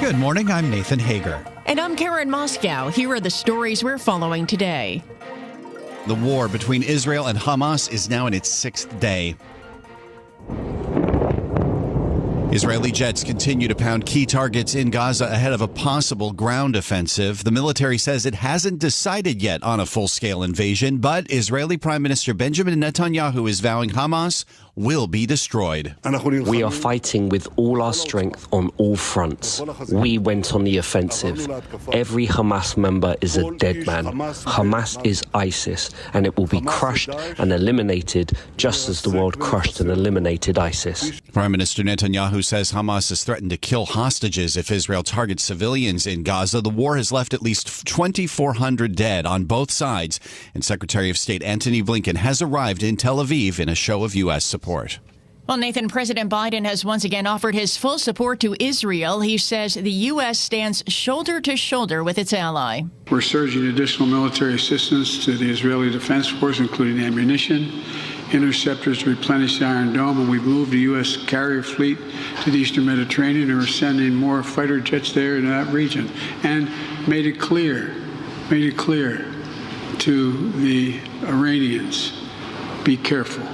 Good morning, I'm Nathan Hager. And I'm Karen Moscow. Here are the stories we're following today. The war between Israel and Hamas is now in its sixth day. Israeli jets continue to pound key targets in Gaza ahead of a possible ground offensive. The military says it hasn't decided yet on a full-scale invasion, but Israeli Prime Minister Benjamin Netanyahu is vowing Hamas will be destroyed. We are fighting with all our strength on all fronts. We went on the offensive. Every Hamas member is a dead man. Hamas is ISIS, and it will be crushed and eliminated just as the world crushed and eliminated ISIS. Prime Minister Netanyahu says Hamas has threatened to kill hostages if Israel targets civilians in Gaza. The war has left at least 2,400 dead on both sides, and Secretary of State Antony Blinken has arrived in Tel Aviv in a show of U.S. support. Well, Nathan, President Biden has once again offered his full support to Israel. He says the U.S. stands shoulder to shoulder with its ally. We're surging additional military assistance to the Israeli Defense Force, including ammunition, interceptors to replenish the Iron Dome, and we've moved the U.S. carrier fleet to the Eastern Mediterranean, and we're sending more fighter jets there in that region, and made it clear to the Iranians, be careful.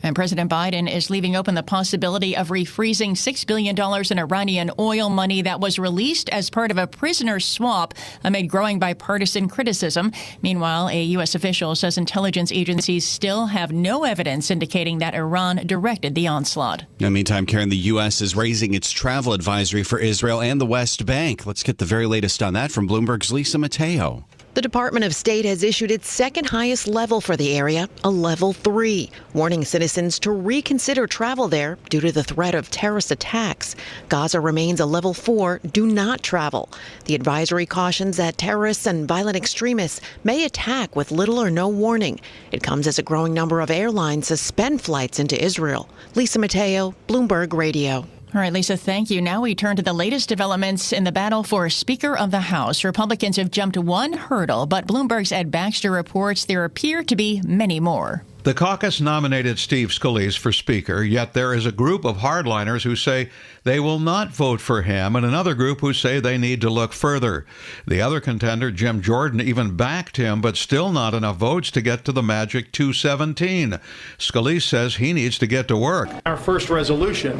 And President Biden is leaving open the possibility of refreezing $6 billion in Iranian oil money that was released as part of a prisoner swap amid growing bipartisan criticism. Meanwhile, a U.S. official says intelligence agencies still have no evidence indicating that Iran directed the onslaught. In the meantime, Karen, the U.S. is raising its travel advisory for Israel and the West Bank. Let's get the very latest on that from Bloomberg's Lisa Mateo. The Department of State has issued its second highest level for the area, a level 3, warning citizens to reconsider travel there due to the threat of terrorist attacks. Gaza remains a level 4, do not travel. The advisory cautions that terrorists and violent extremists may attack with little or no warning. It comes as a growing number of airlines suspend flights into Israel. Lisa Mateo, Bloomberg Radio. All right, Lisa, thank you. Now we turn to the latest developments in the battle for Speaker of the House. Republicans have jumped one hurdle, but Bloomberg's Ed Baxter reports there appear to be many more. The caucus nominated Steve Scalise for Speaker, yet there is a group of hardliners who say they will not vote for him, and another group who say they need to look further. The other contender, Jim Jordan, even backed him, but still not enough votes to get to the magic 217. Scalise says he needs to get to work. Our first resolution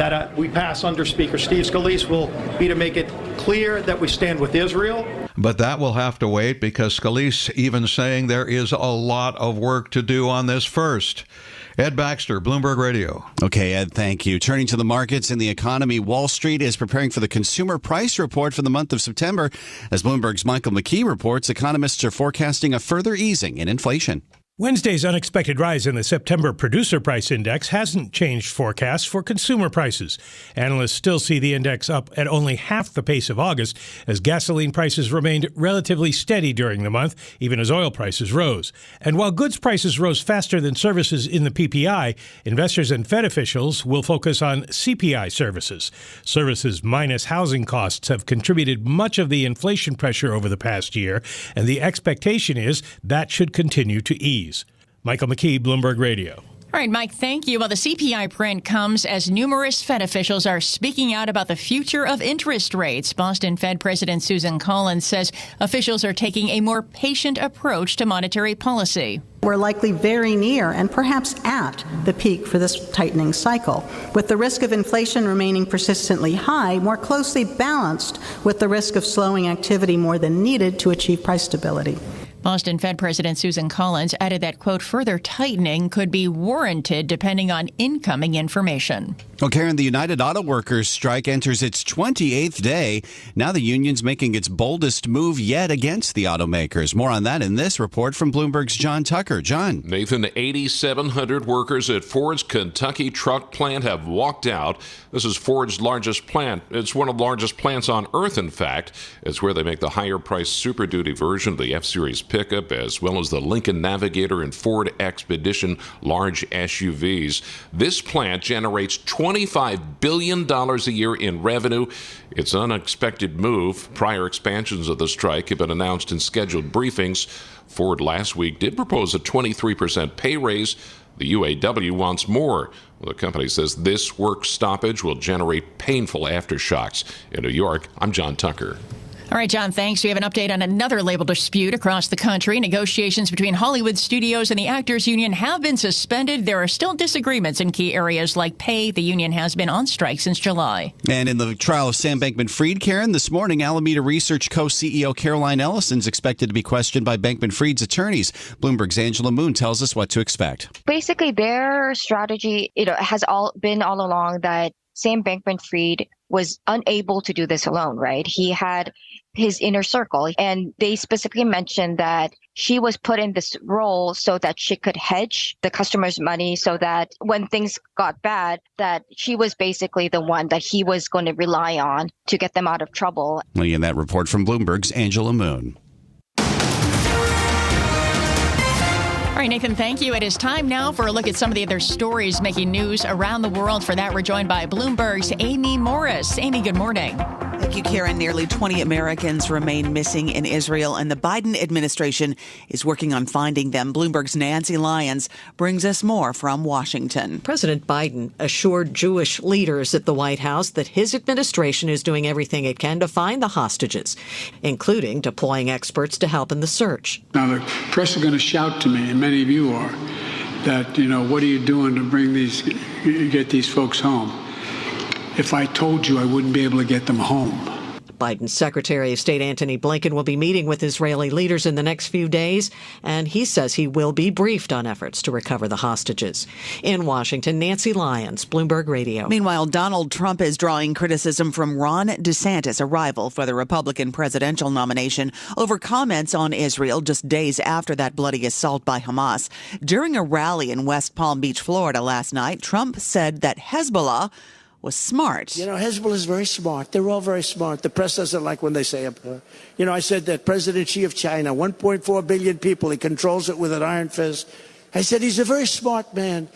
that we pass under Speaker Steve Scalise will be to make it clear that we stand with Israel. But that will have to wait because Scalise even saying there is a lot of work to do on this first. Ed Baxter, Bloomberg Radio. Okay, Ed, thank you. Turning to the markets and the economy, Wall Street is preparing for the consumer price report for the month of September. As Bloomberg's Michael McKee reports, economists are forecasting a further easing in inflation. Wednesday's unexpected rise in the September Producer Price Index hasn't changed forecasts for consumer prices. Analysts still see the index up at only half the pace of August, as gasoline prices remained relatively steady during the month, even as oil prices rose. And while goods prices rose faster than services in the PPI, investors and Fed officials will focus on CPI services. Services minus housing costs have contributed much of the inflation pressure over the past year, and the expectation is that should continue to ease. Michael McKee, Bloomberg Radio. All right, Mike, thank you. Well, the CPI print comes as numerous Fed officials are speaking out about the future of interest rates. Boston Fed President Susan Collins says officials are taking a more patient approach to monetary policy. We're likely very near and perhaps at the peak for this tightening cycle, with the risk of inflation remaining persistently high, more closely balanced with the risk of slowing activity more than needed to achieve price stability. Boston Fed President Susan Collins added that, quote, further tightening could be warranted depending on incoming information. Well, Karen, the United Auto Workers strike enters its 28th day. Now the union's making its boldest move yet against the automakers. More on that in this report from Bloomberg's John Tucker. John. Nathan, 8,700 workers at Ford's Kentucky truck plant have walked out. This is Ford's largest plant. It's one of the largest plants on Earth, in fact. It's where they make the higher-priced Super Duty version of the F-Series pickup, as well as the Lincoln Navigator and Ford Expedition large SUVs. This plant generates $25 billion a year in revenue. It's an unexpected move. Prior expansions of the strike have been announced in scheduled briefings. Ford last week did propose a 23% pay raise. The UAW wants more. Well, the company says this work stoppage will generate painful aftershocks. In New York, I'm John Tucker. All right, John, thanks. We have an update on another labor dispute across the country. Negotiations between Hollywood studios and the Actors Union have been suspended. There are still disagreements in key areas like pay. The union has been on strike since July. And in the trial of Sam Bankman-Fried, Karen, this morning, Alameda Research Co-CEO Caroline Ellison is expected to be questioned by Bankman-Fried's attorneys. Bloomberg's Angela Moon tells us what to expect. Basically, their strategy, has been all along that Sam Bankman-Fried was unable to do this alone, right? He had his inner circle, and they specifically mentioned that she was put in this role so that she could hedge the customer's money, so that when things got bad, that she was basically the one that he was going to rely on to get them out of trouble. In that report from Bloomberg's Angela Moon. All right, Nathan, thank you. It is time now for a look at some of the other stories making news around the world. For that, we're joined by Bloomberg's Amy Morris. Amy, good morning. Thank you, Karen. Nearly 20 Americans remain missing in Israel, and the Biden administration is working on finding them. Bloomberg's Nancy Lyons brings us more from Washington. President Biden assured Jewish leaders at the White House that his administration is doing everything it can to find the hostages, including deploying experts to help in the search. Now, the press are going to shout to me, and many of you are, that, what are you doing to get these folks home? If I told you, I wouldn't be able to get them home. Biden's Secretary of State Antony Blinken will be meeting with Israeli leaders in the next few days, and he says he will be briefed on efforts to recover the hostages. In Washington, Nancy Lyons, Bloomberg Radio. Meanwhile, Donald Trump is drawing criticism from Ron DeSantis, a rival for the Republican presidential nomination, over comments on Israel just days after that bloody assault by Hamas. During a rally in West Palm Beach, Florida last night, Trump said that Hezbollah was smart. Hezbollah is very smart. They're all very smart. The press doesn't like when they say it. I said that President Xi of China, 1.4 billion people, he controls it with an iron fist. I said he's a very smart man.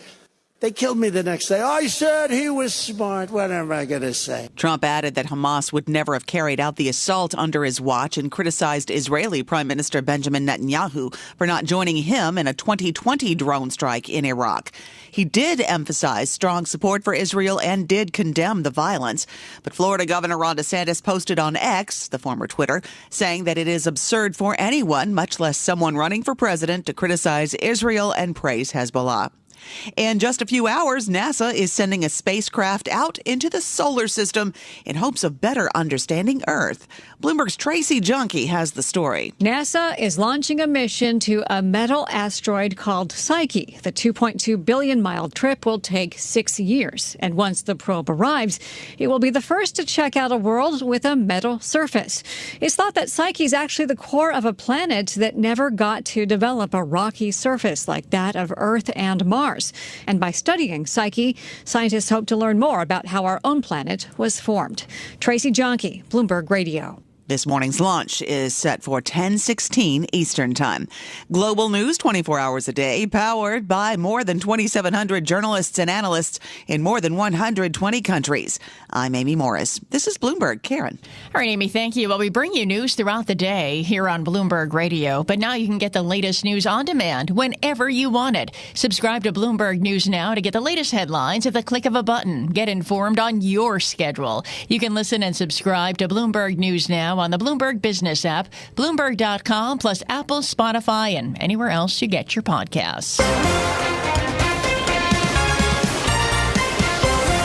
They killed me the next day. I said he was smart. What am I going to say? Trump added that Hamas would never have carried out the assault under his watch and criticized Israeli Prime Minister Benjamin Netanyahu for not joining him in a 2020 drone strike in Iraq. He did emphasize strong support for Israel and did condemn the violence. But Florida Governor Ron DeSantis posted on X, the former Twitter, saying that it is absurd for anyone, much less someone running for president, to criticize Israel and praise Hezbollah. In just a few hours, NASA is sending a spacecraft out into the solar system in hopes of better understanding Earth. Bloomberg's Tracy Junkie has the story. NASA is launching a mission to a metal asteroid called Psyche. The 2.2 billion-mile trip will take 6 years. And once the probe arrives, it will be the first to check out a world with a metal surface. It's thought that Psyche is actually the core of a planet that never got to develop a rocky surface like that of Earth and Mars. And by studying Psyche, scientists hope to learn more about how our own planet was formed. Tracy Jonke, Bloomberg Radio. This morning's launch is set for 10:16 Eastern Time. Global news 24 hours a day, powered by more than 2,700 journalists and analysts in more than 120 countries. I'm Amy Morris. This is Bloomberg. Karen. All right, Amy, thank you. Well, we bring you news throughout the day here on Bloomberg Radio, but now you can get the latest news on demand whenever you want it. Subscribe to Bloomberg News Now to get the latest headlines at the click of a button. Get informed on your schedule. You can listen and subscribe to Bloomberg News Now on the Bloomberg Business app, Bloomberg.com, plus Apple, Spotify, and anywhere else you get your podcasts.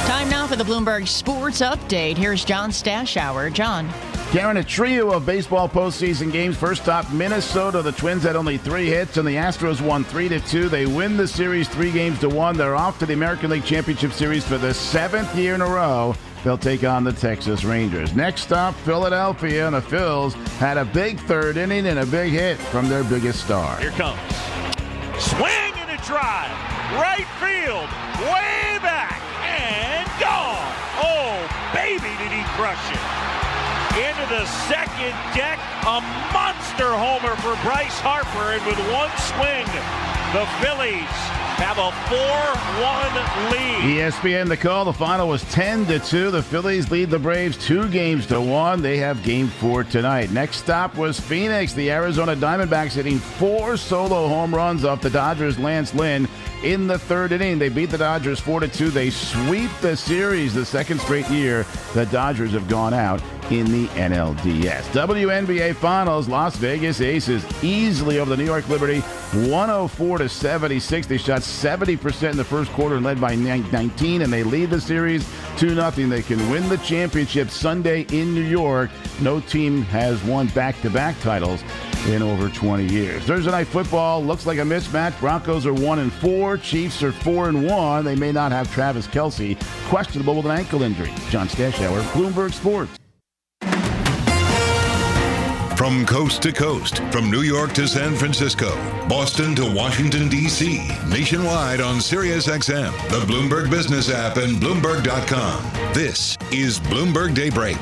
Time now for the Bloomberg Sports Update. Here's John Stashower. John. Karen, a trio of baseball postseason games. First up, Minnesota. The Twins had only 3 hits, and the Astros won 3-2. They win the series 3-1. They're off to the American League Championship Series for the 7th year in a row. They'll take on the Texas Rangers. Next up, Philadelphia, and the Phils had a big third inning and a big hit from their biggest star. Here comes. Swing and a drive. Right field. Way back. And gone. Oh, baby, did he crush it. Into the second deck. A monster homer for Bryce Harper. And with one swing, the Phillies have a 4-1 lead. ESPN the call. The final was 10-2. The Phillies lead the Braves 2-1. They have game 4 tonight. Next stop was Phoenix. The Arizona Diamondbacks hitting 4 solo home runs off the Dodgers' Lance Lynn in the 3rd inning. They beat the Dodgers 4-2. They sweep the series the 2nd straight year the Dodgers have gone out in the NLDS. WNBA Finals, Las Vegas Aces easily over the New York Liberty, 104-76. They shot 70% in the first quarter and led by 19, and they lead the series 2-0. They can win the championship Sunday in New York. No team has won back-to-back titles in over 20 years. Thursday Night Football looks like a mismatch. Broncos are 1-4. Chiefs are 4-1. They may not have Travis Kelce, questionable with an ankle injury. John Stashauer, Bloomberg Sports. From coast to coast, from New York to San Francisco, Boston to Washington, D.C., nationwide on SiriusXM, the Bloomberg Business app, and Bloomberg.com. This is Bloomberg Daybreak.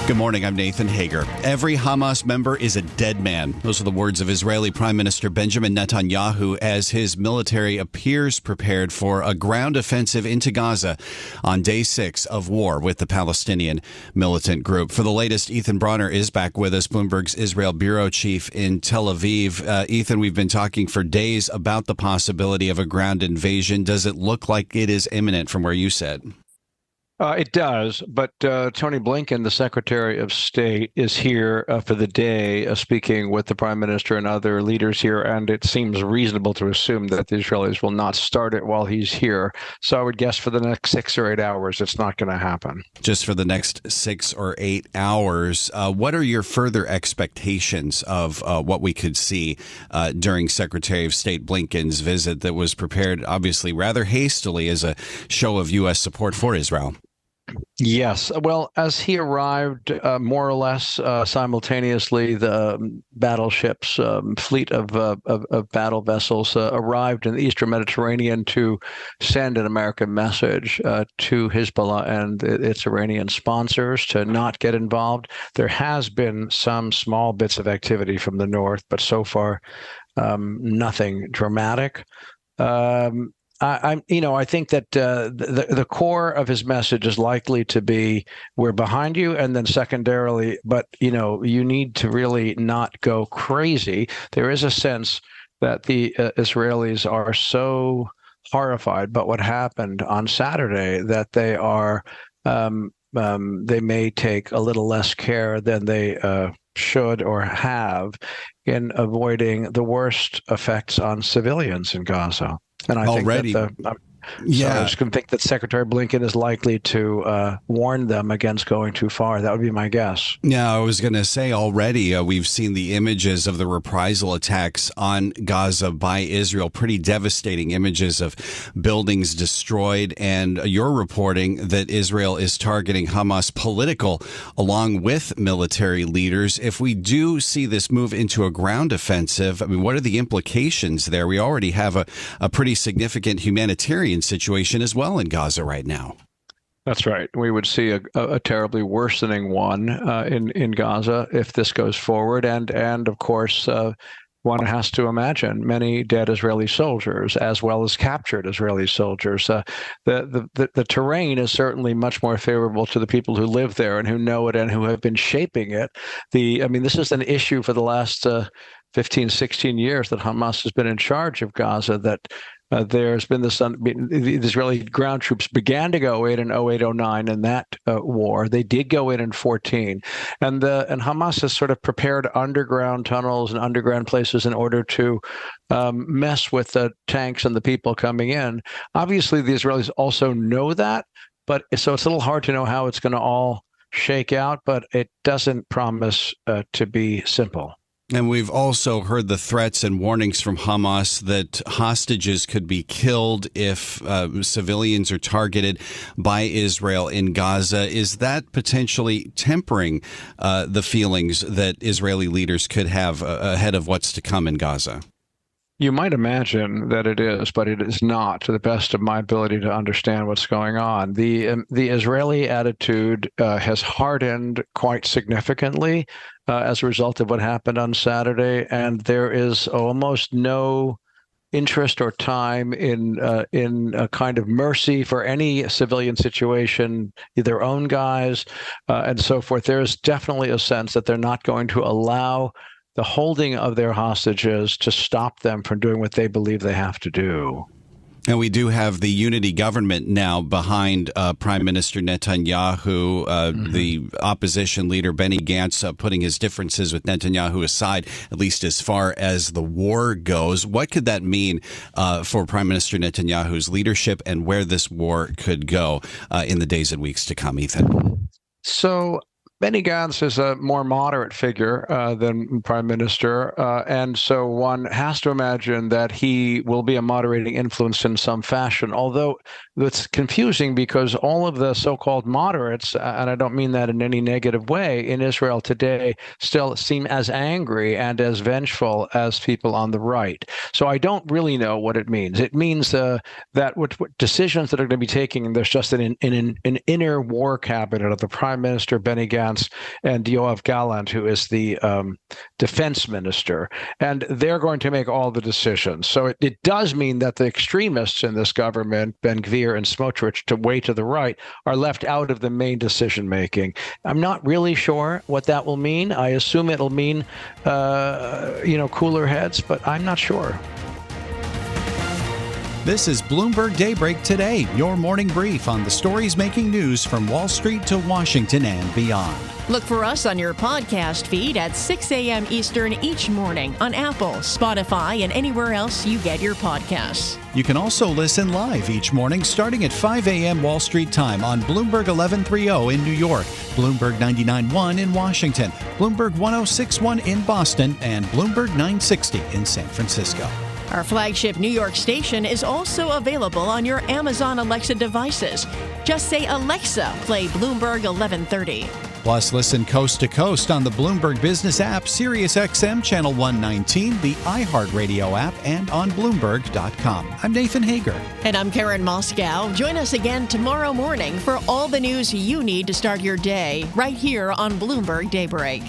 Good morning, I'm Nathan Hager. Every Hamas member is a dead man. Those are the words of Israeli Prime Minister Benjamin Netanyahu as his military appears prepared for a ground offensive into Gaza on day 6 of war with the Palestinian militant group. For the latest, Ethan Bronner is back with us, Bloomberg's Israel bureau chief in Tel Aviv. Ethan, we've been talking for days about the possibility of a ground invasion. Does it look like it is imminent from where you sit? It does, but Tony Blinken, the Secretary of State, is here for the day, speaking with the Prime Minister and other leaders here, and it seems reasonable to assume that the Israelis will not start it while he's here. So I would guess for the next 6 or 8 hours, it's not going to happen. Just for the next 6 or 8 hours, what are your further expectations of what we could see during Secretary of State Blinken's visit that was prepared, obviously, rather hastily as a show of U.S. support for Israel? Yes. Well, as he arrived, more or less simultaneously, the battleships, fleet of battle vessels arrived in the Eastern Mediterranean to send an American message to Hezbollah and its Iranian sponsors to not get involved. There has been some small bits of activity from the north, but so far, nothing dramatic. I think that the core of his message is likely to be, we're behind you, and then secondarily, but, you need to really not go crazy. There is a sense that the Israelis are so horrified by what happened on Saturday that they are, they may take a little less care than they should or have in avoiding the worst effects on civilians in Gaza. And I already, think that I was going to think that Secretary Blinken is likely to warn them against going too far. That would be my guess. Yeah, I was going to say already we've seen the images of the reprisal attacks on Gaza by Israel, pretty devastating images of buildings destroyed. And you're reporting that Israel is targeting Hamas political along with military leaders. If we do see this move into a ground offensive, I mean, what are the implications there? We already have a pretty significant humanitarian situation as well in Gaza right now. That's right. We would see a terribly worsening one in Gaza if this goes forward. And of course, one has to imagine many dead Israeli soldiers as well as captured Israeli soldiers. The terrain is certainly much more favorable to the people who live there and who know it and who have been shaping it. This is an issue for the last 15, 16 years that Hamas has been in charge of Gaza, that there's been the Israeli ground troops began to go in 08-09 in that war. They did go in 14. And Hamas has sort of prepared underground tunnels and underground places in order to mess with the tanks and the people coming in. Obviously, the Israelis also know that, but so it's a little hard to know how it's going to all shake out, but it doesn't promise to be simple. And we've also heard the threats and warnings from Hamas that hostages could be killed if civilians are targeted by Israel in Gaza. Is that potentially tempering the feelings that Israeli leaders could have ahead of what's to come in Gaza? You might imagine that it is, but it is not, to the best of my ability to understand what's going on. The Israeli attitude has hardened quite significantly as a result of what happened on Saturday, and there is almost no interest or time in a kind of mercy for any civilian situation, their own guys, and so forth. There is definitely a sense that they're not going to allow the holding of their hostages to stop them from doing what they believe they have to do. And we do have the unity government now behind Prime Minister Netanyahu, the opposition leader Benny Gantz putting his differences with Netanyahu aside, at least as far as the war goes. What could that mean for Prime Minister Netanyahu's leadership and where this war could go in the days and weeks to come, Ethan? So Benny Gantz is a more moderate figure than Prime Minister, and so one has to imagine that he will be a moderating influence in some fashion, although it's confusing because all of the so-called moderates, and I don't mean that in any negative way, in Israel today still seem as angry and as vengeful as people on the right. So I don't really know what it means. It means that what decisions that are going to be taken, there's just an inner war cabinet of the Prime Minister, Benny Gantz, and Yoav Gallant, who is the defense minister, and they're going to make all the decisions. So it does mean that the extremists in this government, Ben Gvir and Smotrich, way to the right, are left out of the main decision making. I'm not really sure what that will mean. I assume it'll mean, cooler heads, but I'm not sure. This is Bloomberg Daybreak Today, your morning brief on the stories making news from Wall Street to Washington and beyond. Look for us on your podcast feed at 6 a.m. Eastern each morning on Apple, Spotify, and anywhere else you get your podcasts. You can also listen live each morning starting at 5 a.m. Wall Street time on Bloomberg 1130 in New York, Bloomberg 99.1 in Washington, Bloomberg 106.1 in Boston, and Bloomberg 960 in San Francisco. Our flagship New York station is also available on your Amazon Alexa devices. Just say, Alexa, play Bloomberg 1130. Plus, listen coast to coast on the Bloomberg Business app, Sirius XM Channel 119, the iHeartRadio app, and on Bloomberg.com. I'm Nathan Hager. And I'm Karen Moscow. Join us again tomorrow morning for all the news you need to start your day right here on Bloomberg Daybreak.